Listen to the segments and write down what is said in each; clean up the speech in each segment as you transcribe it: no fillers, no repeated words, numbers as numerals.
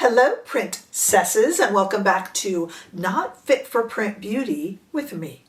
Hello, princesses, and welcome back to Not Fit for Print Beauty with me,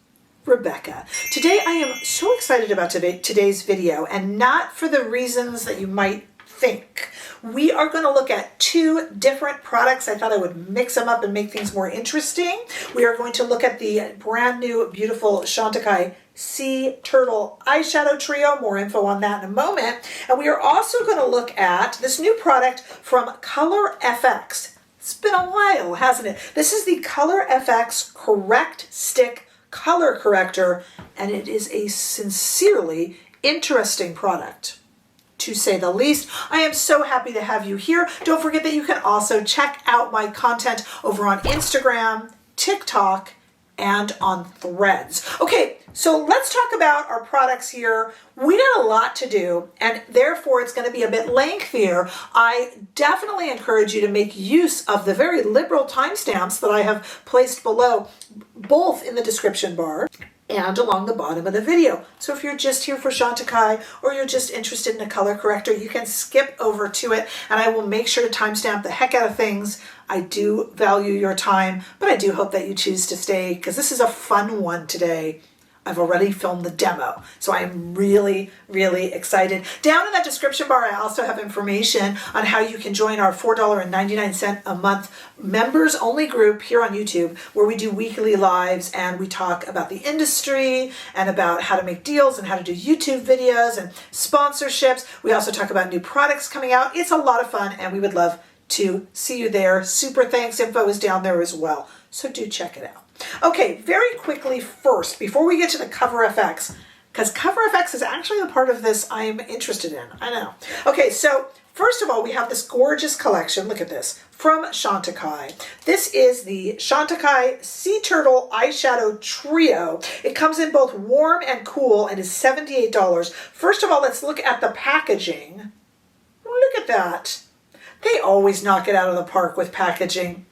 Rebecca. Today I am so excited about today's video, and not for the reasons that you might think. We are going to look at two different products. I thought I would mix them up and make things more interesting. We are going to look at the brand new, beautiful Chantecaille Sea Turtle Eyeshadow Trio. More info on that in a moment. And we are also going to look at this new product from Color FX. It's been a while, hasn't it? This is the Color FX Correct Stick Color Corrector, and it is a sincerely interesting product, to say the least. I am so happy to have you here. Don't forget that you can also check out my content over on Instagram, TikTok, and on Threads. Okay, so let's talk about our products here. We got a lot to do, and therefore it's going to be a bit lengthier. I definitely encourage you to make use of the very liberal timestamps that I have placed below, both in the description bar and along the bottom of the video. So if you're just here for Chantecaille or you're just interested in a color corrector, you can skip over to it, and I will make sure to timestamp the heck out of things. I do value your time, but I do hope that you choose to stay because this is a fun one today. I've already filmed the demo, so I'm really, really excited. Down in that description bar, I also have information on how you can join our $4.99 a month members only group here on YouTube, where we do weekly lives and we talk about the industry and about how to make deals and how to do YouTube videos and sponsorships. We also talk about new products coming out. It's a lot of fun, and we would love to see you there. Super thanks info is down there as well, so do check it out. Okay, very quickly first, before we get to the Cover FX, because Cover FX is actually the part of this I'm interested in. I know. Okay, so first of all, we have this gorgeous collection. Look at this, from Chantecaille. This is the Chantecaille Sea Turtle Eyeshadow Trio. It comes in both warm and cool and is $78. First of all, let's look at the packaging. Look at that. They always knock it out of the park with packaging.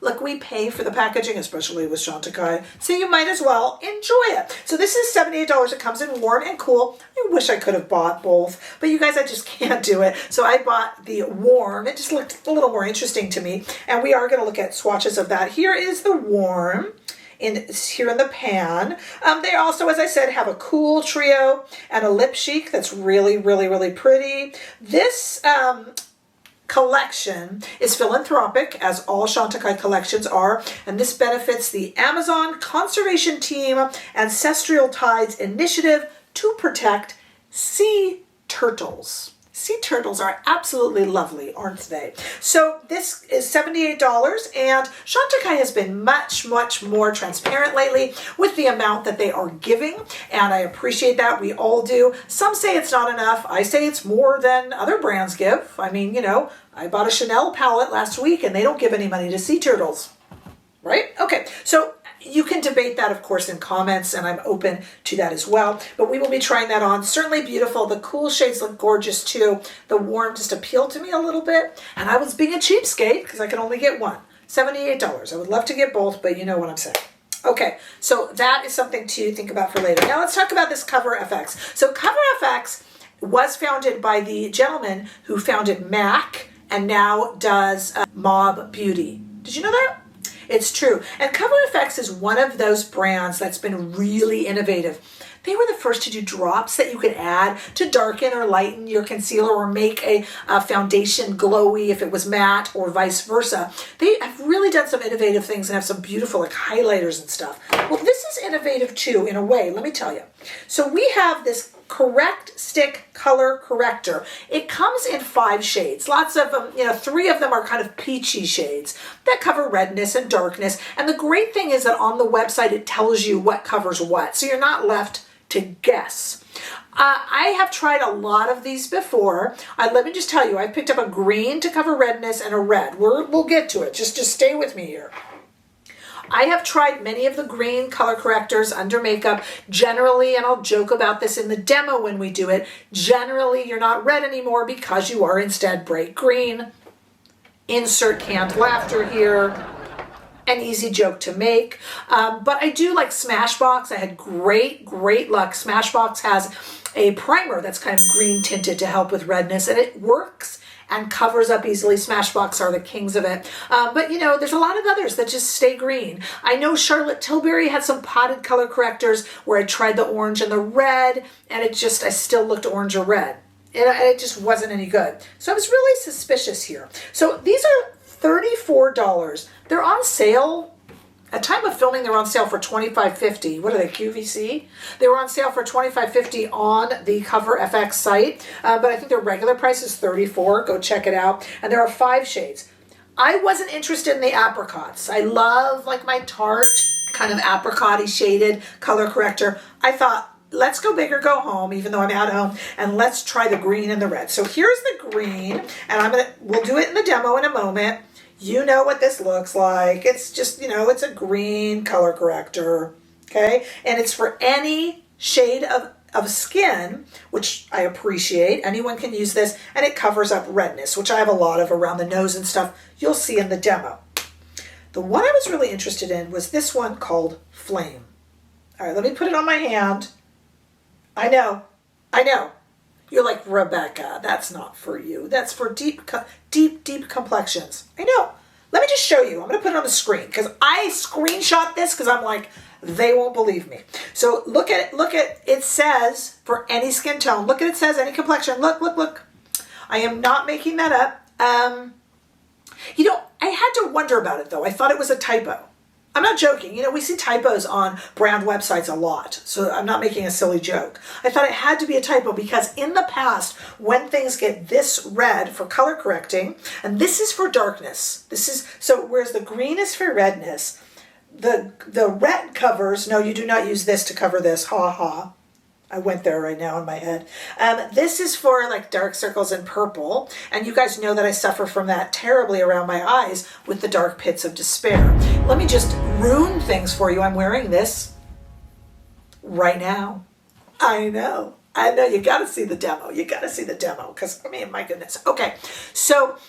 Look, we pay for the packaging, especially with Chantecaille, so you might as well enjoy it. So this is $78. It comes in warm and cool. I wish I could have bought both, but you guys, I just can't do it. So I bought the warm. It just looked a little more interesting to me, and we are going to look at swatches of that. Here is the warm. Here in the pan. They also, as I said, have a cool trio and a lip chic that's really, really, really pretty. This collection is philanthropic, as all Chantecaille collections are, and this benefits the Amazon Conservation Team Ancestral Tides Initiative to protect sea turtles. Sea turtles are absolutely lovely, aren't they? So this is $78, and Chantecaille has been much, much more transparent lately with the amount that they are giving, and I appreciate that. We all do. Some say it's not enough. I say it's more than other brands give. I mean, you know, I bought a Chanel palette last week, and they don't give any money to sea turtles, right? Okay, so you can debate that, of course, in comments, and I'm open to that as well. But we will be trying that on. Certainly beautiful. The cool shades look gorgeous, too. The warm just appealed to me a little bit. And I was being a cheapskate because I could only get one. $78. I would love to get both, but you know what I'm saying. Okay, so that is something to think about for later. Now let's talk about this Cover FX. So Cover FX was founded by the gentleman who founded MAC and now does Mob Beauty. Did you know that? It's true. And Cover FX is one of those brands that's been really innovative. They were the first to do drops that you could add to darken or lighten your concealer or make a foundation glowy if it was matte or vice versa. They have really done some innovative things and have some beautiful like highlighters and stuff. Well, this is innovative too in a way, let me tell you. So we have this Correct Stick Color Corrector. It comes in 5 shades. Lots of them, 3 of them are kind of peachy shades that cover redness and darkness. And the great thing is that on the website, it tells you what covers what. So you're not left to guess. I have tried a lot of these before. Let me just tell you, I picked up a green to cover redness and a red. We'll get to it. Just stay with me here. I have tried many of the green color correctors under makeup. Generally, and I'll joke about this in the demo when we do it, generally you're not red anymore because you are instead bright green. Insert canned laughter here. An easy joke to make. But I do like Smashbox. I had great luck. Smashbox has a primer that's kind of green tinted to help with redness, and it works and covers up easily. Smashbox are the kings of it. But you know, there's a lot of others that just stay green. I know Charlotte Tilbury had some potted color correctors where I tried the orange and the red, and I still looked orange or red. And it just wasn't any good. So I was really suspicious here. So these are $34. They're on sale. At time of filming, they were on sale for $25.50. What are they, QVC? They were on sale for $25.50 on the Cover FX site, but I think their regular price is $34. Go check it out. And there are 5 shades. I wasn't interested in the apricots. I love like my Tarte kind of apricot-y shaded color corrector. I thought, let's go big or go home, even though I'm at home, and let's try the green and the red. So here's the green, and we'll do it in the demo in a moment. You know what this looks like. It's just, you know, it's a green color corrector, okay? And it's for any shade of skin, which I appreciate. Anyone can use this, and it covers up redness, which I have a lot of around the nose and stuff. You'll see in the demo. The one I was really interested in was this one called Flame. All right, let me put it on my hand. I know. You're like, Rebecca, that's not for you. That's for deep complexions. I know. Let me just show you. I'm going to put it on the screen because I screenshot this because I'm like, they won't believe me. So look at it says for any skin tone. Look at it says any complexion. Look. I am not making that up. You know, I had to wonder about it though. I thought it was a typo. I'm not joking. You know, we see typos on brand websites a lot, so I'm not making a silly joke. I thought it had to be a typo because in the past, when things get this red for color correcting, and this is for darkness, so whereas the green is for redness, the red covers, no, you do not use this to cover this, ha ha. I went there right now in my head. This is for like dark circles and purple. And you guys know that I suffer from that terribly around my eyes with the dark pits of despair. Let me just ruin things for you. I'm wearing this right now. I know. You got to see the demo. Because, I mean, my goodness. Okay. So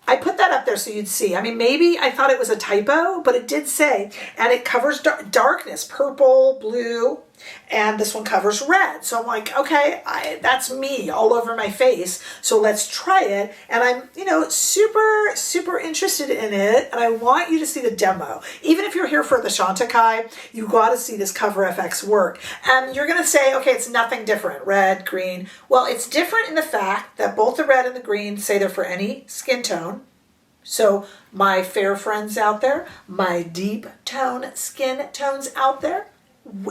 I put that up there so you'd see. I mean, maybe I thought it was a typo, but it did say, and it covers darkness, purple, blue, and this one covers red. So I'm like, okay, that's me all over my face. So let's try it. And I'm, you know, super interested in it. And I want you to see the demo. Even if you're here for the Chantecaille, you got to see this Cover FX work. And you're going to say, okay, it's nothing different. Red, green. Well, it's different in the fact that both the red and the green say they're for any skin tone. So my fair friends out there, my deep tone skin tones out there,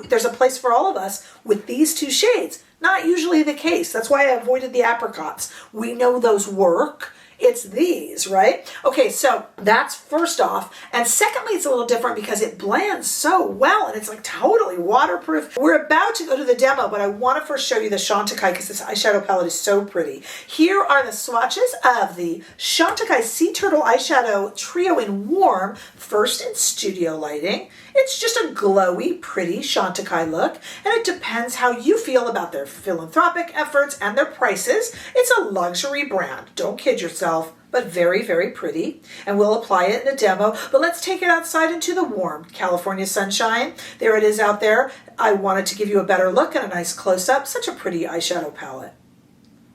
there's a place for all of us with these 2 shades. Not usually the case. That's why I avoided the apricots. We know those work. It's these, right? Okay, so that's first off. And secondly, it's a little different because it blends so well and it's like totally waterproof. We're about to go to the demo, but I want to first show you the Chantecaille because this eyeshadow palette is so pretty. Here are the swatches of the Chantecaille Sea Turtle Eyeshadow Trio in Warm, first in studio lighting. It's just a glowy, pretty Chantecaille look, and it depends how you feel about their philanthropic efforts and their prices. It's a luxury brand. Don't kid yourself, but very, very pretty. And we'll apply it in a demo, but let's take it outside into the warm California sunshine. There it is out there. I wanted to give you a better look and a nice close-up. Such a pretty eyeshadow palette.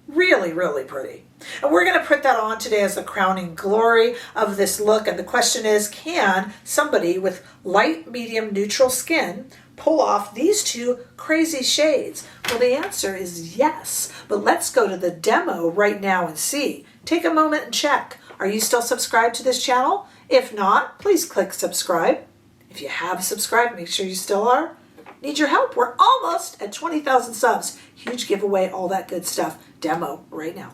Really, really pretty. And we're going to put that on today as the crowning glory of this look. And the question is, can somebody with light, medium, neutral skin pull off these 2 crazy shades? Well, the answer is yes. But let's go to the demo right now and see. Take a moment and check. Are you still subscribed to this channel? If not, please click subscribe. If you have subscribed, make sure you still are. Need your help? We're almost at 20,000 subs. Huge giveaway, all that good stuff. Demo right now.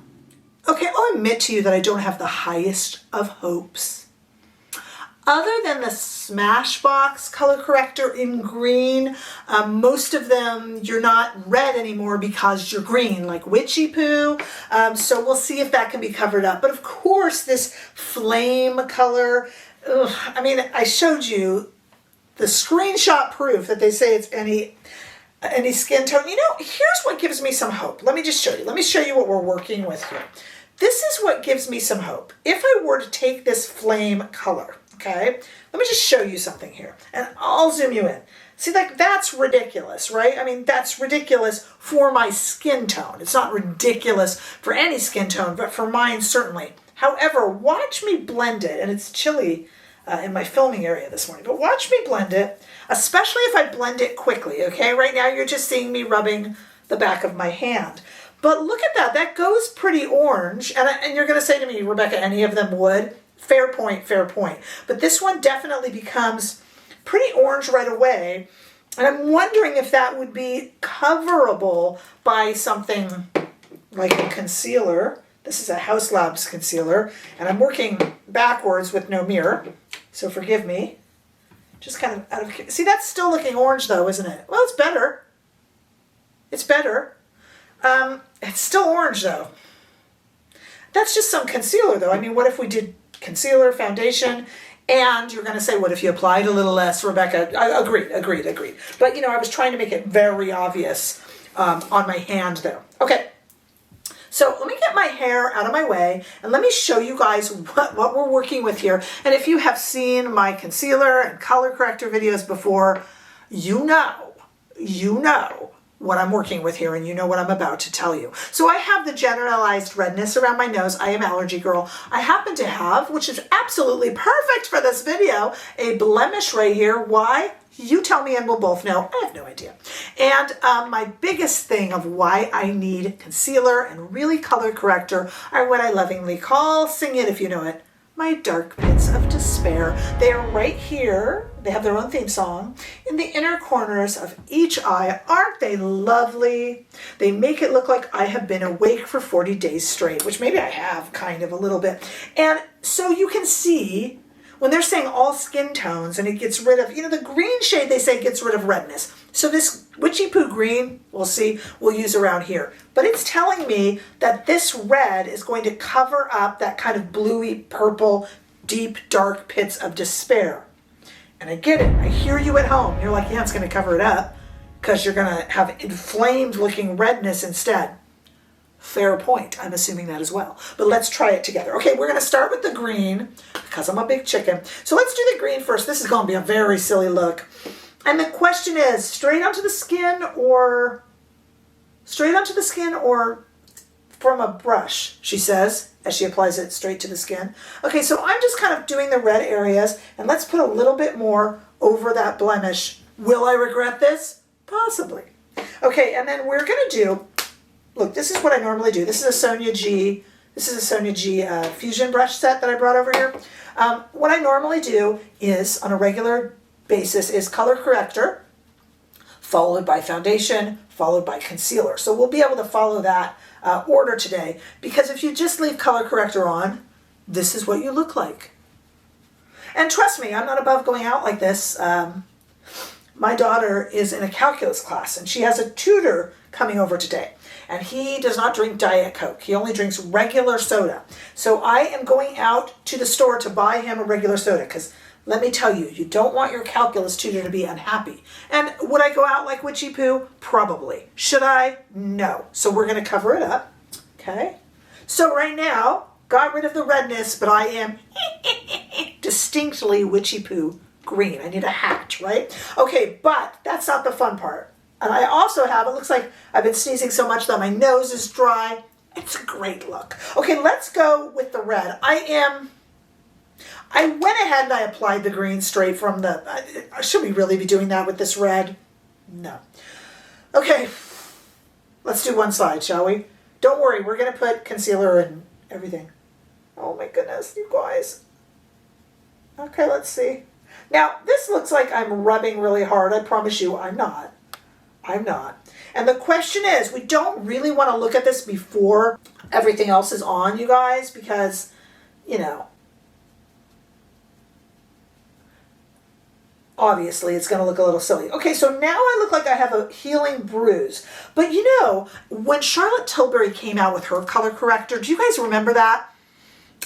Okay, I'll admit to you that I don't have the highest of hopes. Other than the Smashbox color corrector in green, most of them you're not red anymore because you're green, like Witchy Poo. So we'll see if that can be covered up. But of course, this flame color, I mean, I showed you the screenshot proof that they say it's any skin tone. You know, here's what gives me some hope. Let me just show you. Let me show you what we're working with here. This is what gives me some hope. If I were to take this flame color, okay, let me just show you something here. And I'll zoom you in. See, like, that's ridiculous, right? I mean, that's ridiculous for my skin tone. It's not ridiculous for any skin tone, but for mine, certainly. However, watch me blend it, and it's chilly in my filming area this morning, but watch me blend it, especially if I blend it quickly, okay? Right now, you're just seeing me rubbing the back of my hand. But look at that. That goes pretty orange, and you're going to say to me, Rebecca, any of them would? Fair point, fair point. But this one definitely becomes pretty orange right away, and I'm wondering if that would be coverable by something like a concealer. This is a Haus Labs concealer, and I'm working backwards with no mirror, so forgive me. Just kind of out of... See, that's still looking orange though, isn't it? Well, it's better. It's better. It's still orange though. That's just some concealer though. I mean, what if we did concealer, foundation, and you're going to say, what if you applied a little less, Rebecca? Agreed. But, you know, I was trying to make it very obvious on my hand there. Okay, so let me get my hair out of my way, and let me show you guys what we're working with here. And if you have seen my concealer and color corrector videos before, you know what I'm working with here, and you know what I'm about to tell you. So I have the generalized redness around my nose. I am allergy girl. I happen to have, which is absolutely perfect for this video, a blemish right here. Why? You tell me and we'll both know. I have no idea. And my biggest thing of why I need concealer and really color corrector are what I lovingly call, sing it if you know it, my dark pits of despair. They are right here. They have their own theme song in the inner corners of each eye. Aren't they lovely? They make it look like I have been awake for 40 days straight, which maybe I have kind of a little bit. And so you can see when they're saying all skin tones and it gets rid of, you know, the green shade they say gets rid of redness. So this witchy poo green, we'll see, we'll use around here. But it's telling me that this red is going to cover up that kind of bluey purple, deep, dark pits of despair. And I get it. I hear you at home. You're like, yeah, it's going to cover it up because you're going to have inflamed looking redness instead. Fair point. I'm assuming that as well. But let's try it together. Okay, we're going to start with the green because I'm a big chicken. So let's do the green first. This is going to be a very silly look. And the question is, straight onto the skin or from a brush, she says, as she applies it straight to the skin. Okay, so I'm just kind of doing the red areas, and let's put a little bit more over that blemish. Will I regret this? Possibly. Okay, and then we're going to do, look, this is what I normally do. This is a Sonia G. Fusion brush set that I brought over here. What I normally do is, on a regular basis, is color corrector, followed by foundation, followed by concealer. So we'll be able to follow that order today, because if you just leave color corrector on, this is what you look like. And trust me, I'm not above going out like this. My daughter is in a calculus class, and she has a tutor coming over today. And he does not drink Diet Coke. He only drinks regular soda. So I am going out to the store to buy him a regular soda, because let me tell you, you don't want your calculus tutor to be unhappy. And would I go out like witchy poo? Probably. Should I? No. So we're going to cover it up. Okay. So right now, got rid of the redness, but I am distinctly witchy poo green. I need a hat, right? Okay, but that's not the fun part. And I also have, it looks like I've been sneezing so much that my nose is dry. It's a great look. Okay, let's go with the red. I went ahead and I applied the green straight from the, should we really be doing that with this red? No. Okay, let's do one side, shall we? Don't worry, we're going to put concealer and everything. Oh my goodness, you guys. Okay, let's see. Now, this looks like I'm rubbing really hard. I promise you, I'm not. I'm not. And the question is, we don't really want to look at this before everything else is on, you guys, because, you know, obviously it's going to look a little silly. Okay, so now I look like I have a healing bruise. But you know, when Charlotte Tilbury came out with her color corrector, do you guys remember that?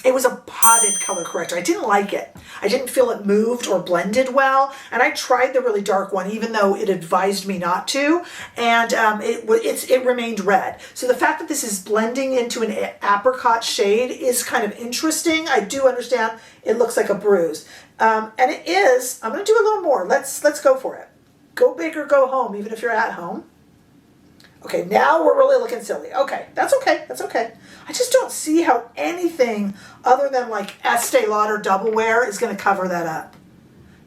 It was a potted color corrector. I didn't like it. I didn't feel it moved or blended well. And I tried the really dark one, even though it advised me not to. And it remained red. So the fact that this is blending into an apricot shade is kind of interesting. I do understand it looks like a bruise. And it is, I'm going to do a little more. Let's go for it. Go big or go home, even if you're at home. Okay, now we're really looking silly. Okay, that's okay, that's okay. I just don't see how anything other than like Estee Lauder double wear is gonna cover that up.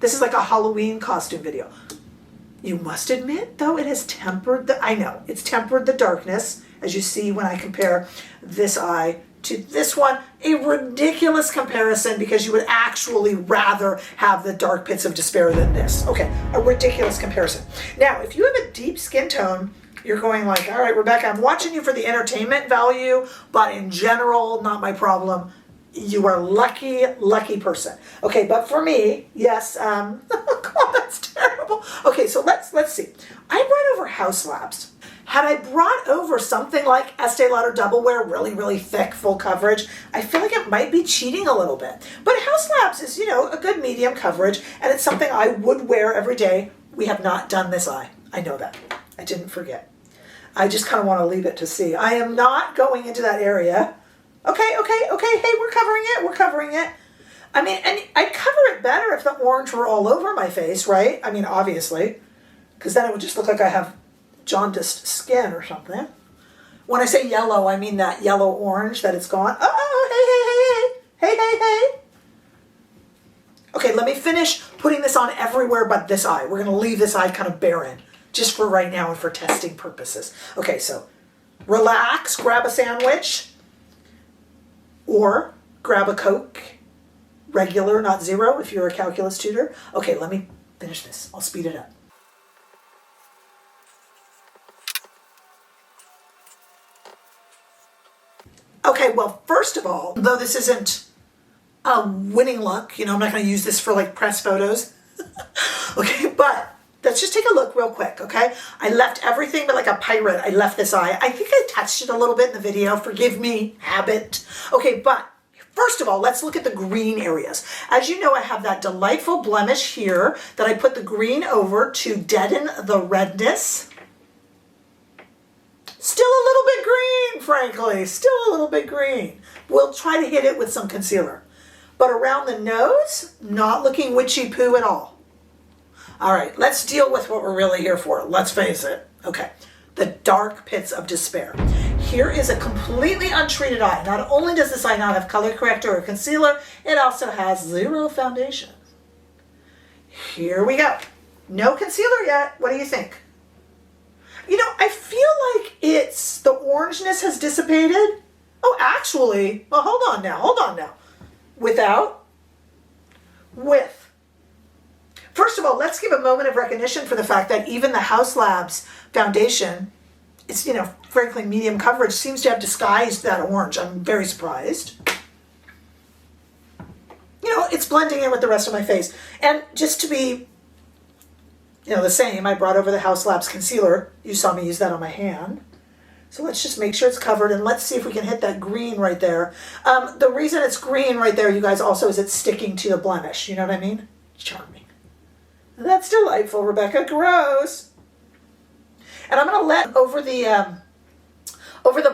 This is like a Halloween costume video. You must admit, though, it has tempered the, I know, it's tempered the darkness, as you see when I compare this eye to this one. A ridiculous comparison because you would actually rather have the dark pits of despair than this. Okay, a ridiculous comparison. Now, if you have a deep skin tone, you're going like, all right, Rebecca, I'm watching you for the entertainment value, but in general, not my problem. You are lucky, lucky person. Okay, but for me, yes, God, that's terrible. Okay, so let's see. I brought over Haus Labs. Had I brought over something like Estee Lauder Double Wear, really, really thick, full coverage, I feel like it might be cheating a little bit. But Haus Labs is, you know, a good medium coverage, and it's something I would wear every day. We have not done this eye. I know that. I didn't forget. I just kind of want to leave it to see. I am not going into that area. Okay, hey, we're covering it. I mean, and I'd cover it better if the orange were all over my face, right? I mean, obviously, because then it would just look like I have jaundiced skin or something. When I say yellow, I mean that yellow-orange that it's gone. Oh, hey. Okay, let me finish putting this on everywhere but this eye. We're going to leave this eye kind of barren, just for right now and for testing purposes. Okay, so relax, grab a sandwich, or grab a Coke, regular, not zero, if you're a calculus tutor. Okay, let me finish this. I'll speed it up. Okay, well, first of all, though this isn't a winning look, you know, I'm not going to use this for like press photos. Okay, but let's just take a look real quick, okay? I left everything but like a pirate. I left this eye. I think I touched it a little bit in the video. Forgive me, habit. Okay, but first of all, let's look at the green areas. As you know, I have that delightful blemish here that I put the green over to deaden the redness. Still a little bit green, frankly. Still a little bit green. We'll try to hit it with some concealer. But around the nose, not looking witchy poo at all. All right, let's deal with what we're really here for. Let's face it. Okay, the dark pits of despair. Here is a completely untreated eye. Not only does this eye not have color corrector or concealer, it also has zero foundation. Here we go. No concealer yet. What do you think? You know, I feel like the orangeness has dissipated. Oh, actually, well, hold on now. Without, with. First of all, let's give a moment of recognition for the fact that even the Haus Labs foundation, it's, you know, frankly, medium coverage, seems to have disguised that orange. I'm very surprised. You know, it's blending in with the rest of my face. And just to be, you know, the same, I brought over the Haus Labs concealer. You saw me use that on my hand. So let's just make sure it's covered, and let's see if we can hit that green right there. The reason it's green right there, you guys, also is it's sticking to the blemish. You know what I mean? Charming. That's delightful, Rebecca. Gross. And I'm going to let over the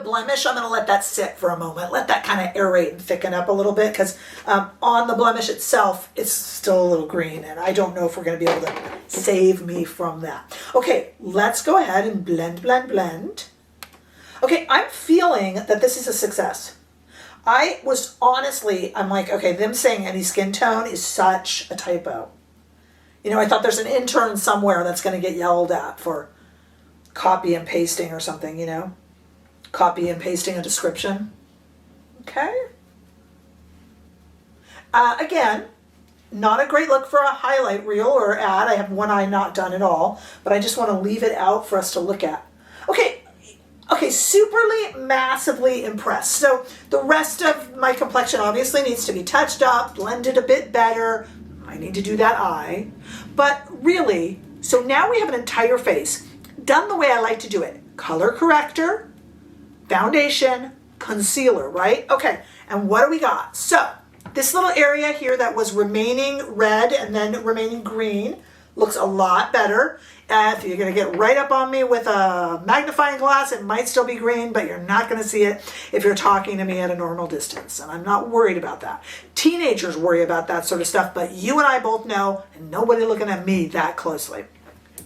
blemish, I'm going to let that sit for a moment. Let that kind of aerate and thicken up a little bit, because on the blemish itself, it's still a little green, and I don't know if we're going to be able to save me from that. Okay, let's go ahead and blend. Okay, I'm feeling that this is a success. I'm like, okay, them saying any skin tone is such a typo. You know, I thought there's an intern somewhere that's going to get yelled at for copy and pasting or something, you know? Copy and pasting a description. Okay. Again, not a great look for a highlight reel or ad. I have one eye not done at all, but I just want to leave it out for us to look at. Okay, superly, massively impressed. So the rest of my complexion obviously needs to be touched up, blended a bit better. I need to do that eye. But really, so now we have an entire face done the way I like to do it. Color corrector, foundation, concealer, right? Okay, and what do we got? So this little area here that was remaining red and then remaining green looks a lot better. If you're going to get right up on me with a magnifying glass, it might still be green, but you're not going to see it if you're talking to me at a normal distance. And I'm not worried about that. Teenagers worry about that sort of stuff, but you and I both know, and nobody looking at me that closely.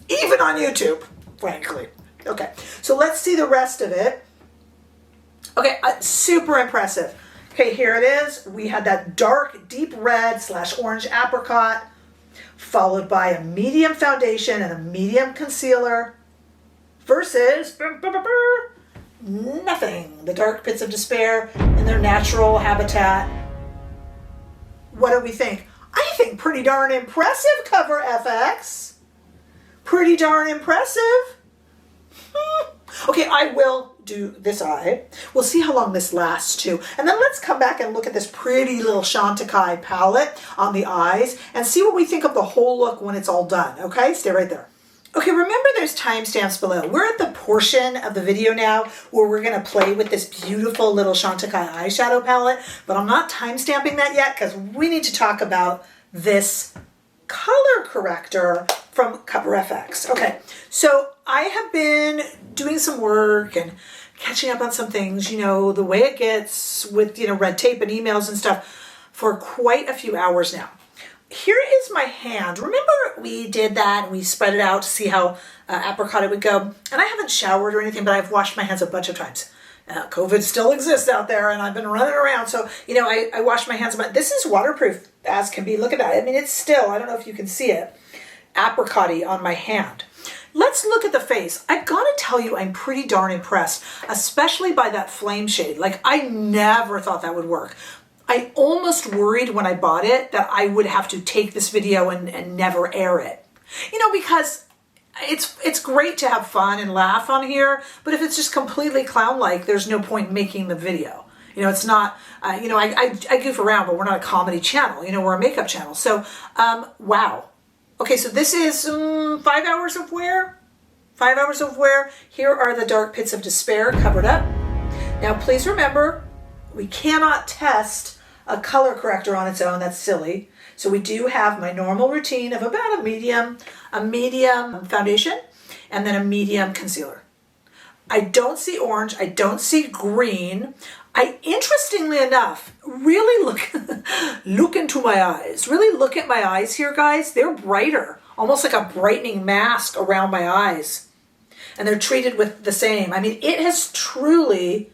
even on YouTube, frankly. Okay, so let's see the rest of it. Okay, super impressive. Okay, here it is. We had that dark, deep red / orange apricot, followed by a medium foundation and a medium concealer, versus nothing. The dark pits of despair in their natural habitat. What do we think? I think pretty darn impressive, Cover FX. Pretty darn impressive. Okay, I will do this eye. We'll see how long this lasts too. And then let's come back and look at this pretty little Chantecaille palette on the eyes and see what we think of the whole look when it's all done. Okay, stay right there. Okay, remember there's timestamps below. We're at the portion of the video now where we're gonna play with this beautiful little Chantecaille eyeshadow palette, but I'm not timestamping that yet because we need to talk about this color corrector from Cover FX. Okay, so I have been doing some work and catching up on some things, you know, the way it gets with, you know, red tape and emails and stuff for quite a few hours now. Here is my hand. Remember we did that and we spread it out to see how apricot it would go. And I haven't showered or anything, but I've washed my hands a bunch of times. COVID still exists out there and I've been running around. So, you know, I washed my hands. But this is waterproof as can be. Look at that. I mean, it's still, I don't know if you can see it, apricot-y on my hand. Let's look at the face. I've got to tell you, I'm pretty darn impressed, especially by that flame shade. Like, I never thought that would work. I almost worried when I bought it that I would have to take this video and never air it. You know, because it's great to have fun and laugh on here, but if it's just completely clown-like, there's no point in making the video. You know, it's not, you know, I goof around, but we're not a comedy channel. You know, we're a makeup channel. So, wow. Okay, so this is 5 hours of wear. 5 hours of wear. Here are the dark pits of despair covered up. Now, please remember, we cannot test a color corrector on its own. That's silly. So we do have my normal routine of about a medium foundation and then a medium concealer. I don't see orange. I don't see green. I, interestingly enough, really look into my eyes. Really look at my eyes here, guys. They're brighter, almost like a brightening mask around my eyes. And they're treated with the same. I mean, it has truly,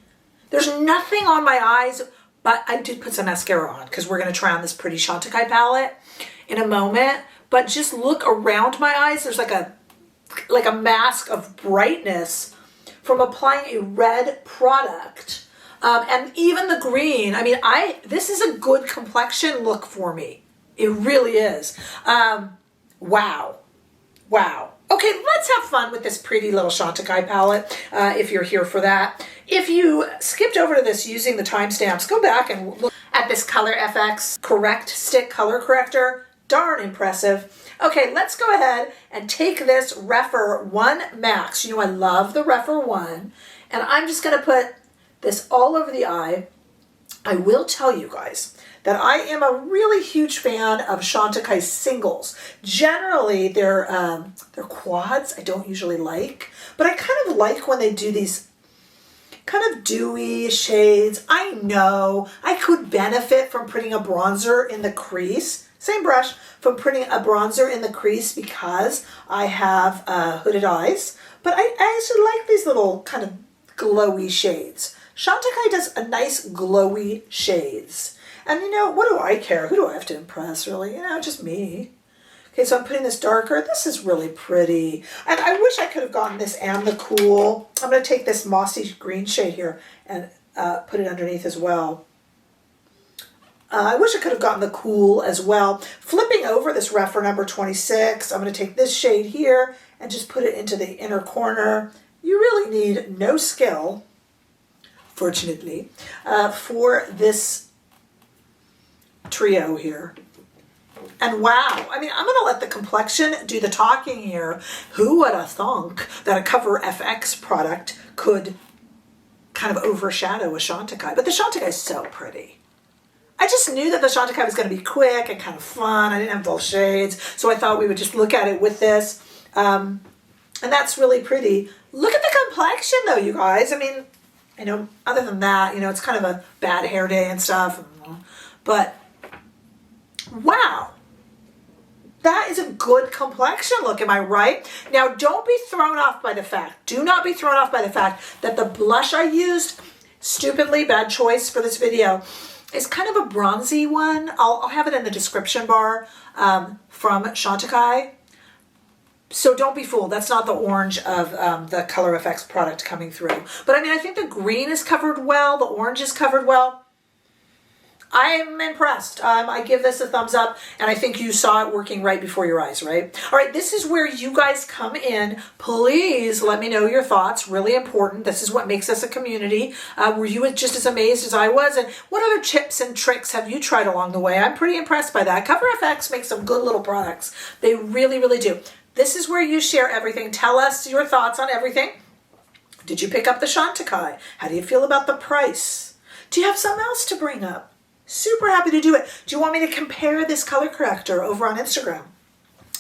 there's nothing on my eyes, but I did put some mascara on because we're going to try on this pretty Chantecaille palette in a moment. But just look around my eyes. There's like a mask of brightness from applying a red product. And even the green, I mean, this is a good complexion look for me. It really is. Wow. Wow. Okay, let's have fun with this pretty little Chantecaille palette, if you're here for that. If you skipped over to this using the timestamps, go back and look at this Color FX Correct Stick Color Corrector. Darn impressive. Okay, let's go ahead and take this Rephr 1 Max. You know, I love the Rephr 1. And I'm just going to put this all over the eye. I will tell you guys that I am a really huge fan of Chantecaille singles. Generally, they're quads I don't usually like, but I kind of like when they do these kind of dewy shades. I know I could benefit from putting a bronzer in the crease, same brush, from putting a bronzer in the crease because I have hooded eyes, but I actually like these little kind of glowy shades. Chantecaille does a nice glowy shades. And you know, what do I care? Who do I have to impress, really? You know, just me. Okay, so I'm putting this darker. This is really pretty. And I wish I could have gotten this and the cool. I'm going to take this mossy green shade here and put it underneath as well. I wish I could have gotten the cool as well. Flipping over this Rephr number 26, I'm going to take this shade here and just put it into the inner corner. You really need no skill, fortunately, for this trio here. And wow, I mean, I'm going to let the complexion do the talking here. Who would have thunk that a Cover FX product could kind of overshadow a Chantecaille? But the Chantecaille is so pretty. I just knew that the Chantecaille was going to be quick and kind of fun. I didn't have both shades, so I thought we would just look at it with this. And that's really pretty. Look at the complexion, though, you guys. I mean, I know, other than that, you know, it's kind of a bad hair day and stuff. But, wow. That is a good complexion look, am I right? Now, don't be thrown off by the fact, do not be thrown off by the fact that the blush I used, stupidly bad choice for this video, is kind of a bronzy one. I'll have it in the description bar from Chantecaille. So don't be fooled. That's not the orange of the Color Effects product coming through. But I mean, I think the green is covered well. The orange is covered well. I am impressed. I give this a thumbs up, and I think you saw it working right before your eyes, right? All right, this is where you guys come in. Please let me know your thoughts. Really important. This is what makes us a community. Were you just as amazed as I was? And what other tips and tricks have you tried along the way? I'm pretty impressed by that. Cover FX makes some good little products. They really, really do. This is where you share everything. Tell us your thoughts on everything. Did you pick up the Chantecaille? How do you feel about the price? Do you have something else to bring up? Super happy to do it. Do you want me to compare this color corrector over on Instagram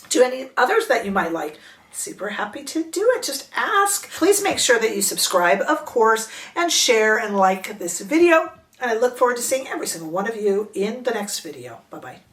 to any others that you might like? Super happy to do it. Just ask. Please make sure that you subscribe, of course, and share and like this video. And I look forward to seeing every single one of you in the next video. Bye-bye.